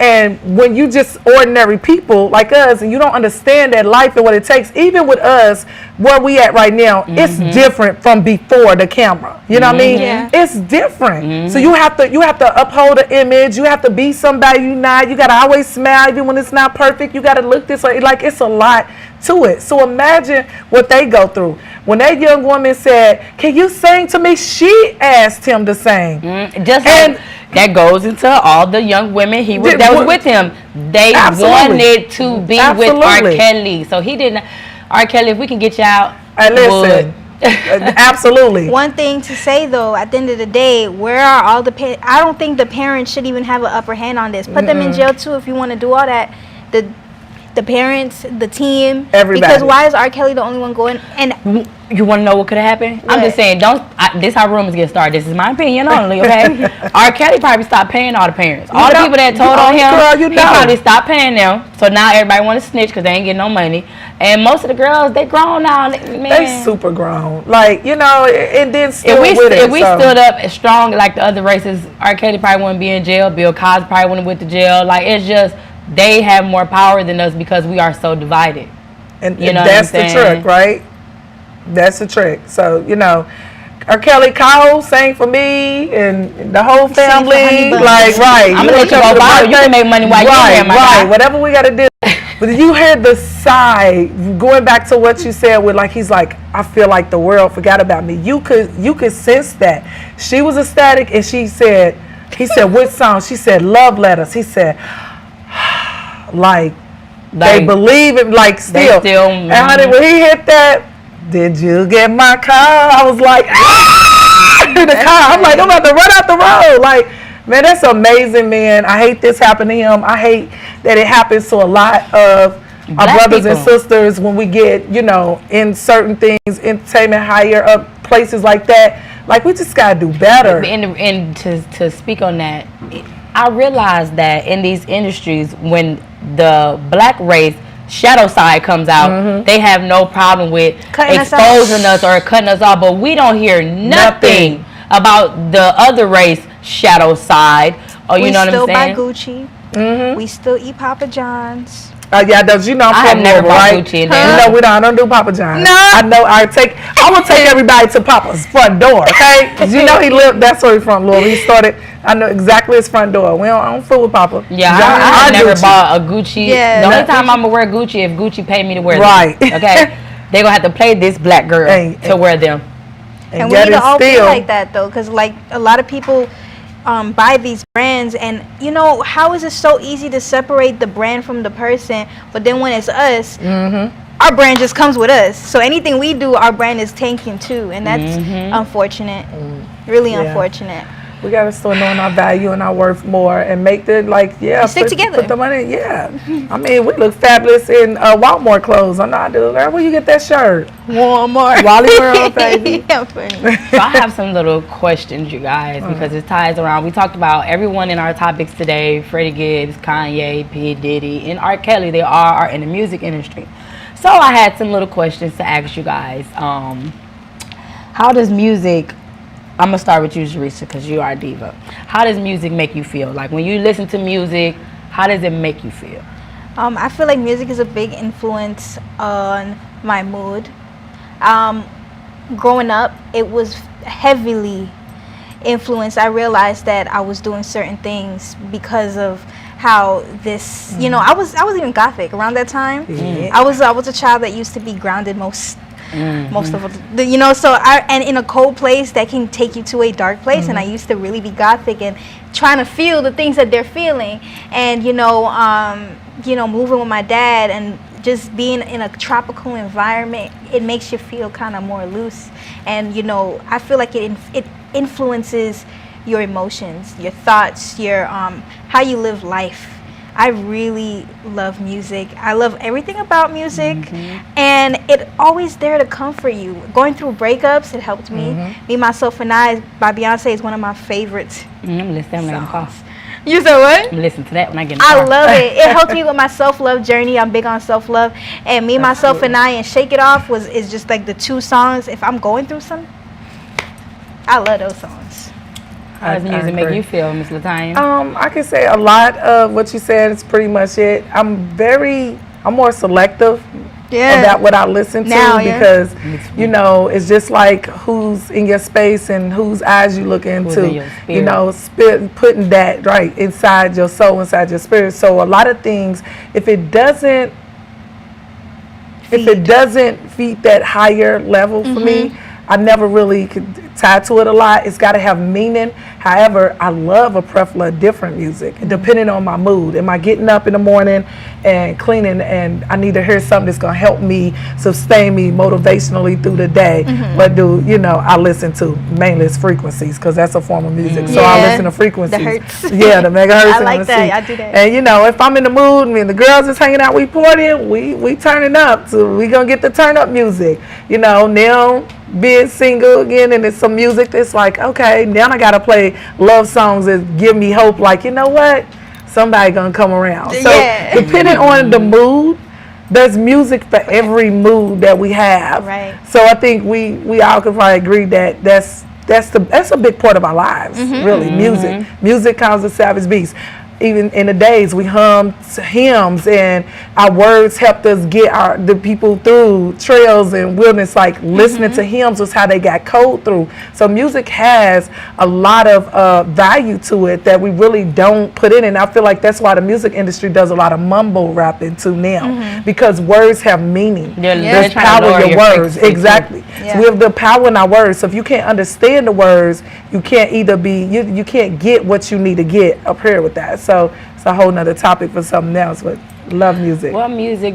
And when you just ordinary people like us and you don't understand that life and what it takes, even with us, where we at right now, it's different from before the camera. You know what I mean? Yeah. It's different. So you have to uphold an image. You have to be somebody you not. You got to always smile even when it's not perfect. You got to look this way. Like, it's a lot to it. So imagine what they go through. When that young woman said, "Can you sing to me?" She asked him to sing. That goes into all the young women that was with him. They wanted to be with R. Kelly. So he didn't. R. Kelly, if we can get you out, listen. Absolutely. One thing to say though, at the end of the day, where are all the I don't think the parents should even have an upper hand on this. Put them in jail too if you want to do all that. The parents, the team, everybody. Because why is R. Kelly the only one going? And you want to know what could have happened? I'm just saying, this how rumors get started. This is my opinion only, okay? R. Kelly probably stopped paying all the parents. All the people that told on him, he probably stopped paying them. So now everybody want to snitch because they ain't getting no money. And most of the girls, they grown now. They super grown. Like, you know, and then still if we stood up as strong like the other races, R. Kelly probably wouldn't be in jail. Bill Cosby probably wouldn't went to jail. Like, it's just, they have more power than us because we are so divided. And that's the trick, right? That's the trick. So, you know, R. Kelly Cole sang for me and the whole family. Like, right. I'm going to let you go viral. You can make money while you're here, my guy. Whatever we got to do. But you heard the sigh, going back to what you said with, like, he's like, I feel like the world forgot about me. You could sense that. She was ecstatic, and he said, what song? She said, Love Letters. He said, like they believe it, like still. And honey, when he hit that, did you get my car? I was like, in the car. I'm like, I'm about to run out the road. Like, man, that's amazing, man. I hate this happened to him. I hate that it happens to a lot of our brothers and sisters when we get, you know, in certain things, entertainment, higher up places like that. Like, we just gotta do better. And to speak on that, I realized that in these industries, when the black race shadow side comes out, they have no problem with exposing us or cutting us off, but we don't hear nothing about the other race shadow side. Or you know what I'm saying? We still buy Gucci. We still eat Papa John's. Yeah, does you know I'm from never bought right? Gucci. No, I don't do Papa John's. No, I know. I will take everybody to Papa's front door. Okay, 'cause you know he lived. That's where he's from, Lord. He started. I know exactly his front door. I don't fool with Papa. Yeah, I never bought a Gucci. Yeah, the only time I'm gonna wear Gucci if Gucci paid me to wear them. Right. Okay, they gonna have to play this black girl to wear them. And we need to all be like that though, because like a lot of people buy these brands, and you know, how is it so easy to separate the brand from the person, but then when it's us, our brand just comes with us, so anything we do, our brand is tanking too, and that's unfortunate. Really unfortunate. We gotta start knowing our value and our worth more, and make the stick together. Put the money, I mean, we look fabulous in Walmart clothes. I know I do. Where you get that shirt? Walmart. Wally World, baby. Yeah, funny. So I have some little questions, you guys, because it ties around. We talked about everyone in our topics today: Freddie Gibbs, Kanye, P. Diddy, and R. Kelly. They all are in the music industry. So I had some little questions to ask you guys. How does music? I'm going to start with you, Jerisa, because you are a diva. How does music make you feel? Like, when you listen to music, how does it make you feel? I feel like music is a big influence on my mood. Growing up, it was heavily influenced. I realized that I was doing certain things because of how this, you know, I was even gothic around that time. I was a child that used to be grounded most of the, you know, so and in a cold place that can take you to a dark place, and I used to really be gothic and trying to feel the things that they're feeling, and you know, moving with my dad and just being in a tropical environment, it makes you feel kind of more loose, and you know, I feel like it influences your emotions, your thoughts, your how you live life. I really love music. I love everything about music, and it's always there to comfort you. Going through breakups, it helped me. Me, Myself, and I by Beyonce is one of my favorites songs. You said what? Listen to that when I get in the I car. love it. It helped me with my self-love journey. I'm big on self-love. And Me, Myself, and I and Shake It Off is just like the 2 songs. If I'm going through something, I love those songs. How does music make you feel, Miss LaTanya? I can say a lot of what you said is pretty much it. I'm more selective about what I listen to because, you know, it's just like who's in your space and whose eyes you look into, you know, putting that right inside your soul, inside your spirit. So a lot of things, if it doesn't feed that higher level for me, I never really could tie to it a lot. It's got to have meaning. However, I love a plethora of different music, depending on my mood. Am I getting up in the morning and cleaning and I need to hear something that's going to help me, sustain me motivationally through the day? But I listen to mainly frequencies because that's a form of music. So I listen to frequencies. The hertz. Yeah, the megahertz. I like that. I do that. And if I'm in the mood, the girls is hanging out, we partying, we turning up. So we going to get the turn up music. Now being single again, and it's some music that's like, okay, now I gotta play love songs that give me hope, like, you know what, somebody gonna come around. So depending on the mood, there's music for every mood that we have. Right. So I think we all could probably agree that that's a big part of our lives, really. Music calms the savage beast. Even in the days we hummed hymns and our words helped us get the people through trails and wilderness, like listening to hymns was how they got code through. So music has a lot of value to it that we really don't put in, and I feel like that's why the music industry does a lot of mumble rapping too now, because words have meaning. There's power in your words. Exactly. So we have the power in our words. So if you can't understand the words, you can't you can't get what you need to get up here with that. So it's a whole nother topic for something else, but love music. Well, music.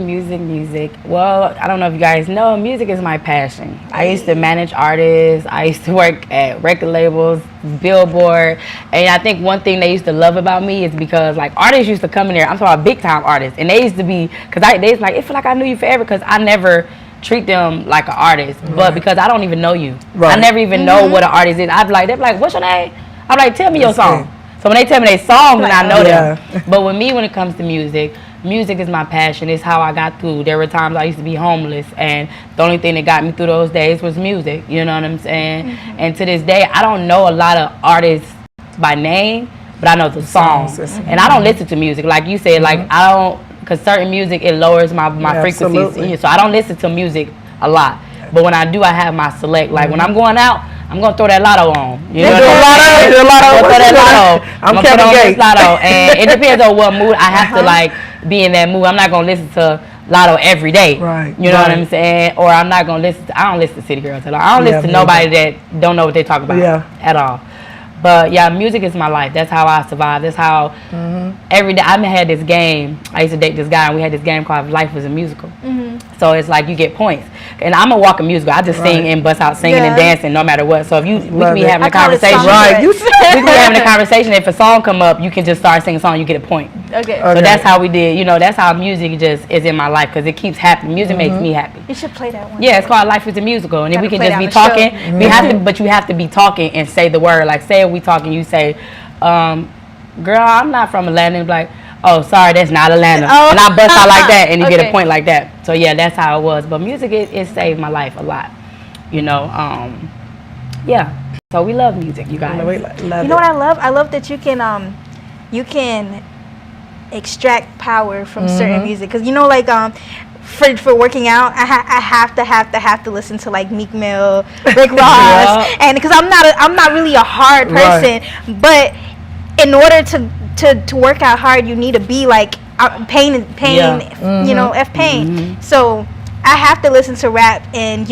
Well, I don't know if you guys know, music is my passion. I used to manage artists. I used to work at record labels, Billboard. And I think one thing they used to love about me is because, like, artists used to come in there. I'm talking about big time artists. And they used to be, because they was like, it feel like I knew you forever, because I never treat them like an artist. But because I don't even know you. I never even know what an artist is. They'd be like, what's your name? I'm like, tell me your song. So when they tell me their songs, and I know them. But with me, when it comes to music is my passion. It's how I got through. There were times I used to be homeless, and the only thing that got me through those days was music. You know what I'm saying? And to this day, I don't know a lot of artists by name, but I know the songs. And I don't listen to music. Like you said, like I don't, because certain music, it lowers my frequencies. So I don't listen to music a lot. But when I do, I have my select. Like when I'm going out, I'm gonna throw that lotto on. You know what I'm saying? Throw that lotto. I'm gonna put on this lotto, and it depends on what mood I have to like be in that mood. I'm not gonna listen to lotto every day. You know what I'm saying? Or I'm not gonna listen. I don't listen to City Girls at all. I don't listen to nobody that don't know what they talk about at all. But yeah, music is my life. That's how I survive. That's how every day. I had this game. I used to date this guy, and we had this game called Life Was a Musical. So it's like you get points. And I'm a walking musical. I just sing and bust out singing and dancing no matter what. So if we can be having a conversation. We can be having a conversation. If a song come up, you can just start singing a song. You get a point. So that's how we did. That's how music just is in my life, because it keeps happening. Music makes me happy. You should play that one. Yeah, it's called Life Is a Musical. And if we can just be talking, we have to. But you have to be talking and say the word. Like say if we talking, you say, "Girl, I'm not from Atlanta." And be like, "Oh, sorry, that's not Atlanta." And I bust out like that, and you get a point like that. So yeah, that's how it was. But music, it saved my life a lot. Yeah. So we love music, you guys. You know what I love? I love that you can extract power from certain music, because like for working out, I have to listen to like Meek Mill, Rick Ross, and because I'm not really a hard person, but in order to work out hard, you need to be like pain, F pain. So I have to listen to rap and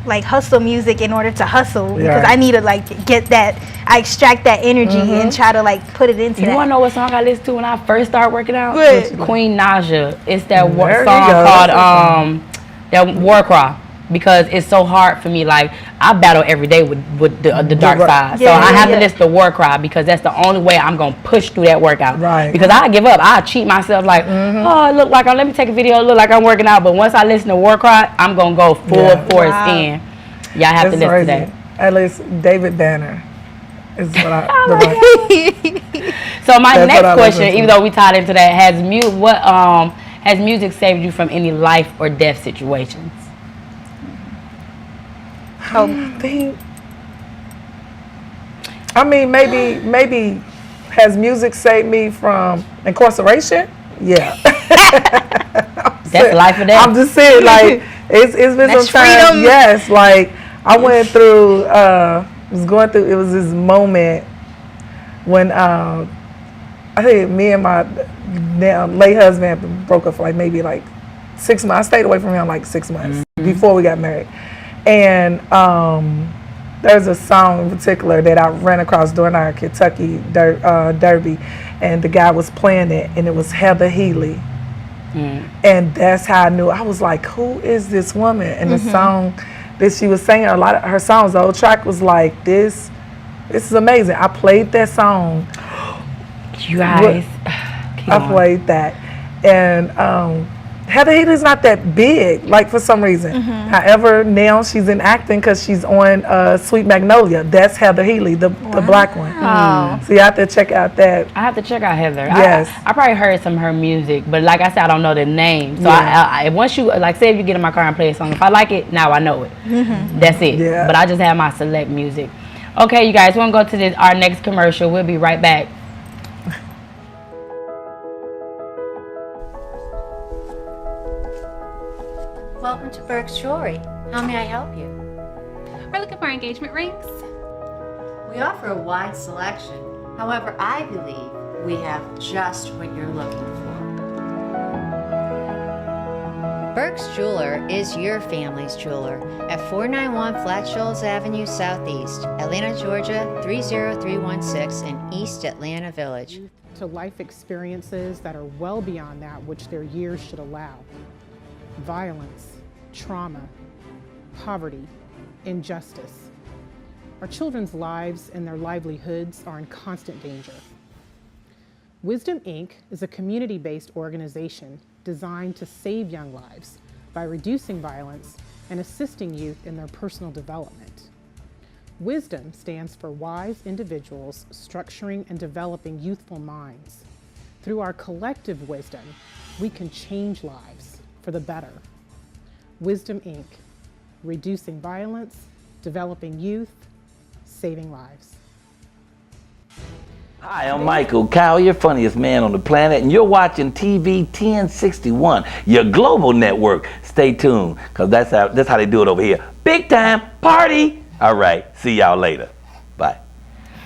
like hustle music in order to hustle, because I need to like get that. I extract that energy and try to like put it into that. You wanna know what song I listened to when I first started working out? Queen Naja. It's that song called that War Cry, because it's so hard for me. Like I battle every day with the dark side, so I have to listen to War Cry, because that's the only way I'm gonna push through that workout. Because I give up, I cheat myself like, oh, it look like let me take a video, it look like I'm working out. But once I listen to War Cry, I'm gonna go full force in. Yeah, I have to listen to that. At least David Banner. Is what I. So my That's next question, even though we tied into that, has music saved you from any life or death situations? I mean, maybe has music saved me from incarceration? Yeah. That's life or death. I'm just saying, like, it's been some time. Freedom. Yes, like I went through. It was this moment when I think me and my late husband broke up for maybe 6 months. I stayed away from him 6 months before we got married, and there's a song in particular that I ran across during our Kentucky Derby, and the guy was playing it, and it was Heather Healy. And that's how I knew. I was like, who is this woman? And the song that she was singing, a lot of her songs, the whole track was like, this is amazing. I played that song. You guys, I played that. And Heather Healy's not that big, for some reason. However, now she's in acting because she's on Sweet Magnolia. That's Heather Healy, the black one. So you have to check out that. I have to check out Heather. Yes. I probably heard some of her music, but like I said, I don't know the name. So I once you, say if you get in my car and play a song, if I like it, now I know it. That's it. Yeah. But I just have my select music. Okay, you guys, we're going to go to our next commercial. We'll be right back. Welcome to Burke's Jewelry. How may I help you? We're looking for engagement rings. We offer a wide selection. However, I believe we have just what you're looking for. Burke's Jeweler is your family's jeweler at 491 Flat Shoals Avenue Southeast, Atlanta, Georgia 30316 in East Atlanta Village. To life experiences that are well beyond that which their years should allow. Violence, trauma, poverty, injustice. Our children's lives and their livelihoods are in constant danger. Wisdom Inc. is a community-based organization designed to save young lives by reducing violence and assisting youth in their personal development. Wisdom stands for wise individuals structuring and developing youthful minds. Through our collective wisdom, we can change lives for the better. Wisdom Inc. Reducing violence, developing youth, saving lives. Hi, I'm Michael Kyle, your funniest man on the planet, and you're watching TV 1061, your global network. Stay tuned, because that's how they do it over here. Big time party. All right, see y'all later. Bye.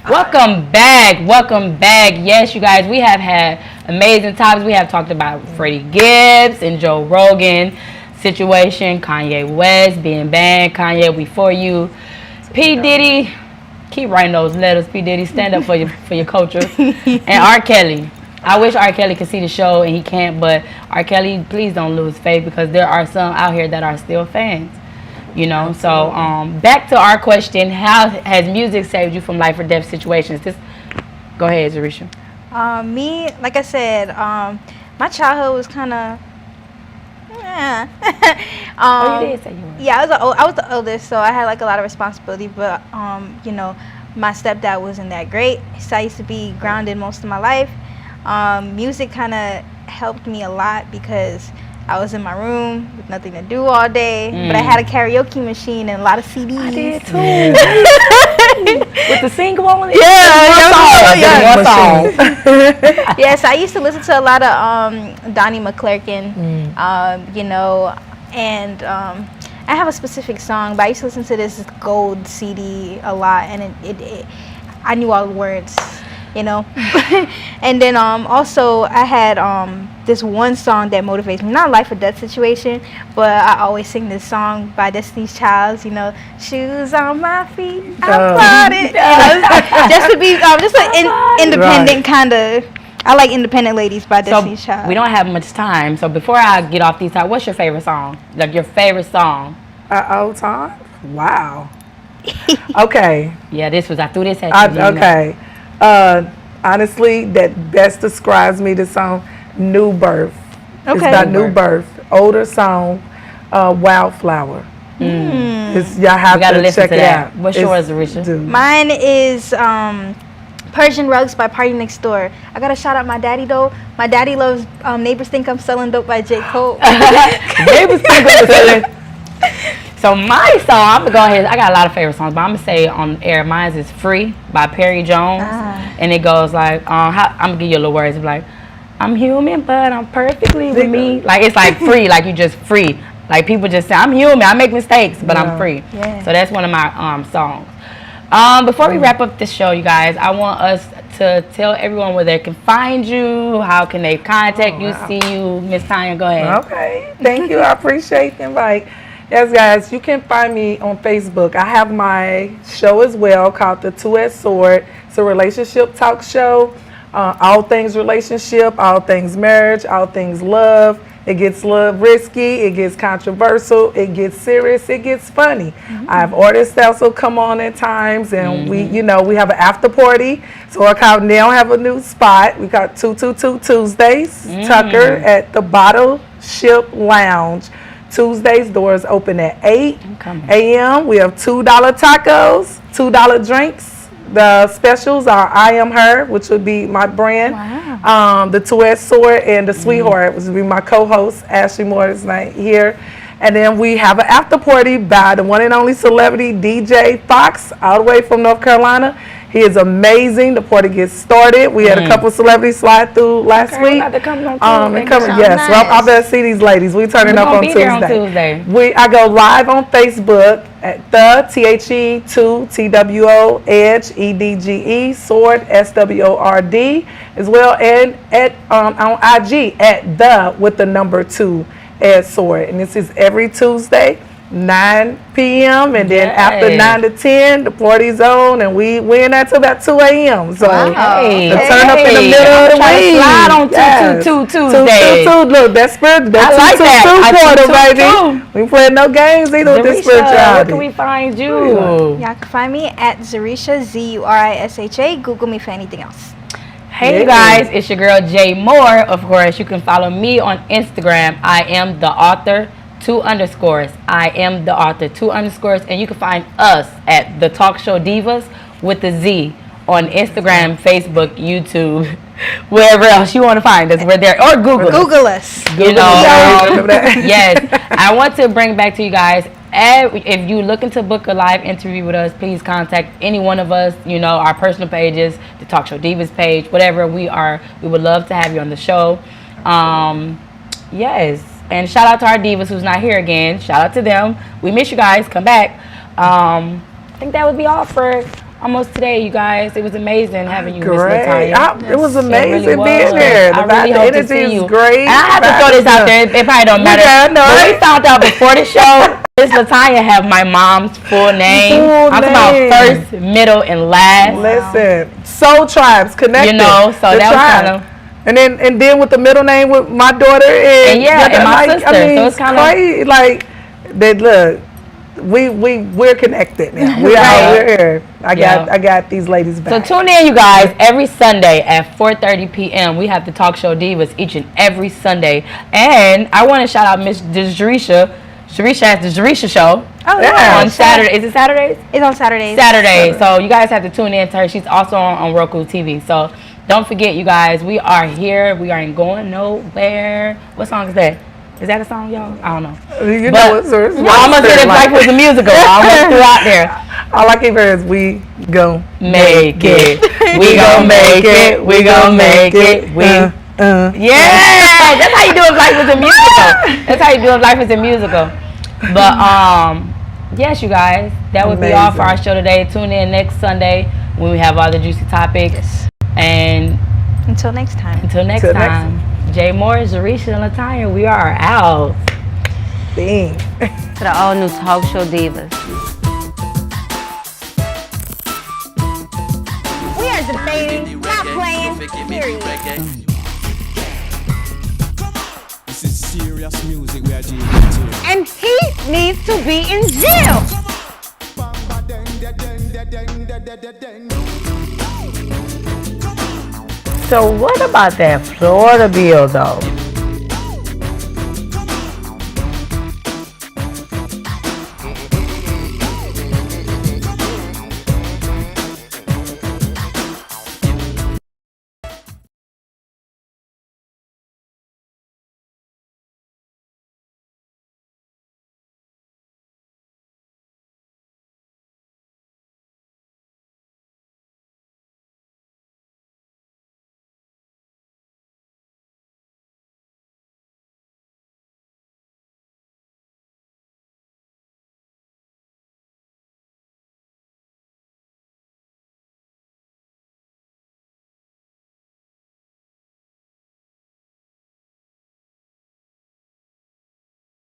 Welcome back. Yes, you guys, we have had amazing topics. We have talked about Freddie Gibbs and Joe Rogan situation, Kanye West being banned, Kanye, we for you. P. Diddy, keep writing those letters. P. Diddy, stand up for your culture. And R. Kelly. I wish R. Kelly could see the show and he can't, but R. Kelly, please don't lose faith, because there are some out here that are still fans. So back to our question: how has music saved you from life or death situations? Go ahead, Zarisha. Me, like I said, my childhood was kind of. You did say you were. Yeah, I was the oldest, so I had a lot of responsibility. But my stepdad wasn't that great, so I used to be grounded most of my life. Music kind of helped me a lot because I was in my room with nothing to do all day, but I had a karaoke machine and a lot of CDs. I did too. With the single on it? Yeah. Yes, I used to listen to a lot of Donnie McClurkin, and I have a specific song, but I used to listen to this Gold CD a lot, and I knew all the words. And then also I had this one song that motivates me, not a life or death situation, but I always sing this song by Destiny's Child, shoes on my feet, I bought it. Just to be just an independent kind of. I like Independent Ladies by Destiny's Child. We don't have much time, so before I get off these what's your favorite song? Your favorite song? All time? Wow. Okay. Yeah, I threw this at you. Okay. Honestly, that best describes me, the song New Birth. Okay. It's by New Birth. Older song, Wildflower. Y'all have We gotta to listen check to it that. out. What's yours, Arisha? Mine is Persian Rugs by Party Next Door. I gotta shout out my daddy though. My daddy loves Neighbors Think I'm Selling Dope by J. Cole. Neighbors think I'm selling. So my song, I'm gonna go ahead. I got a lot of favorite songs, but I'm gonna say on air. Mine is "Free" by Perry Jones, and it goes like, I'm gonna give you a little words. It's like, I'm human, but I'm perfectly with me. Like it's like free, like you just free. Like people just say, I'm human, I make mistakes, but I'm free. Yeah. So that's one of my songs. Before we wrap up this show, you guys, I want us to tell everyone where they can find you, how can they contact you, see you. Miss Tanya, go ahead. Okay, thank you. I appreciate the invite. Yes, guys, you can find me on Facebook. I have my show as well called The Two-Edged Sword. It's a relationship talk show. All things relationship, all things marriage, all things love. It gets a little risky, it gets controversial, it gets serious, it gets funny. I have artists that also come on at times, and we have an after party. So I call now have a new spot. We got 222 Tuesdays, Tucker at the Bottle Ship Lounge. Tuesdays, doors open at 8 a.m. We have $2 tacos, $2 drinks. The specials are I Am Her, which would be my brand. Wow. The Two-Edged Sword and the Sweetheart, which would be my co-host, Ashley Moore, is not here. And then we have an after party by the one and only celebrity, DJ Fox, all the way from North Carolina. He is amazing. The party gets started. We had a couple celebrities slide through last week. Well, I better see these ladies. We turning up on Tuesday. I go live on Facebook at the THE2TWO Edge EDGE Sword SWORD as well, and at on IG at the with the number 2 Edge Sword. And this is every Tuesday. 9 p.m. and then after 9 to 10 the party's on, and we in there till about 2 a.m. So turn up in the middle of the week. Slide on 222 Tuesday. Look, that's spirit. That's I like that. Portal, baby. We playing no games either with this spirituality. Where can we find you? Y'all can find me at Zurisha, ZURISHA. Google me for anything else. Hey you guys, it's your girl Jay Moore. Of course, you can follow me on Instagram. I am the author. 2 underscores. I am the author. 2 underscores. And you can find us at the Talk Show Divas with the Z on Instagram, Facebook, YouTube, wherever else you want to find us. We're there. Or Google us. You know, yes. I want to bring back to you guys, if you looking to book a live interview with us, please contact any one of us, our personal pages, the Talk Show Divas page, whatever we would love to have you on the show. Yes. And shout out to our divas who's not here again. Shout out to them. We miss you guys. Come back. I think that would be all for almost today, you guys. It was amazing having you, Miss Latanya. It was amazing being here. I really hope to see you. Great. And I have to throw this out there. It probably don't matter. But we found out before the show, Miss Latanya have my mom's full name. I'm talking about first, middle, and last. Listen, Soul Tribes connected. So that was kind of. And then with the middle name with my daughter and my sister. So it's kind of like they look. We're connected now. We're here. I got these ladies back. So tune in, you guys, every Sunday at 4:30 p.m. We have the Talk Show Divas each and every Sunday. And I want to shout out Miss Zurisha. Zurisha has the Zurisha Show. On Saturday. Is it Saturdays? It's on Saturdays. Saturday. So you guys have to tune in to her. She's also on Roku TV. So don't forget, you guys, we are here. We aren't going nowhere. What song is that? Is that a song, y'all? I don't know. I almost said if life was a musical. I almost threw out there. All I keep hearing is we gon' make it. We gon' make it. We gon' make it. Yeah, that's how you do if life was a musical. That's how you do if life was a musical. But yes, you guys, that would be all for our show today. Tune in next Sunday when we have all the juicy topics. Yes. And until next time. Jay Moore, Zurisha, and Latanya, we are out. Bing. To the all new Talk Show Divas. We are debating, not playing, period. This is serious music we are dealing with. And he needs to be in jail. So what about that Florida bill, though?